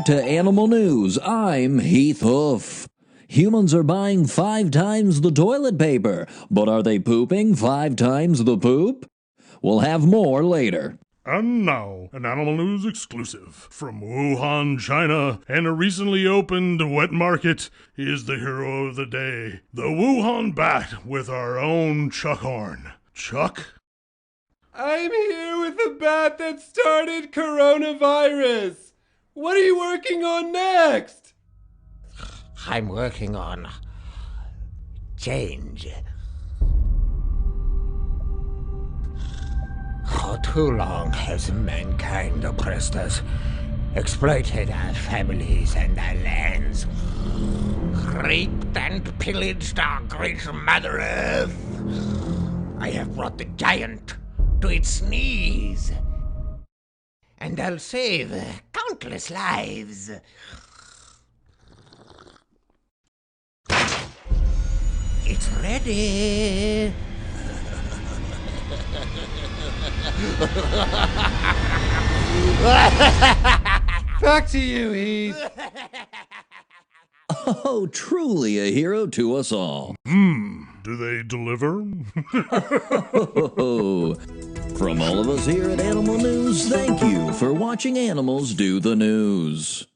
back to Animal News. I'm Heath Hoof. Humans are buying 5 times the toilet paper, but are they pooping 5 times the poop? We'll have more later. And now, an Animal News exclusive from Wuhan, China, and a recently opened wet market is the hero of the day, the Wuhan bat with our own Chuck Horn. Chuck? I'm here with the bat that started coronavirus. What are you working on next? I'm working on change. For too long has mankind oppressed us, exploited our families and our lands, raped and pillaged our great Mother Earth. I have brought the giant to its knees, and I'll save countless lives. It's ready. Back to you, Heath. Oh, truly a hero to us all. Do they deliver? From all of us here at Animal News, thank you for watching Animals Do the News.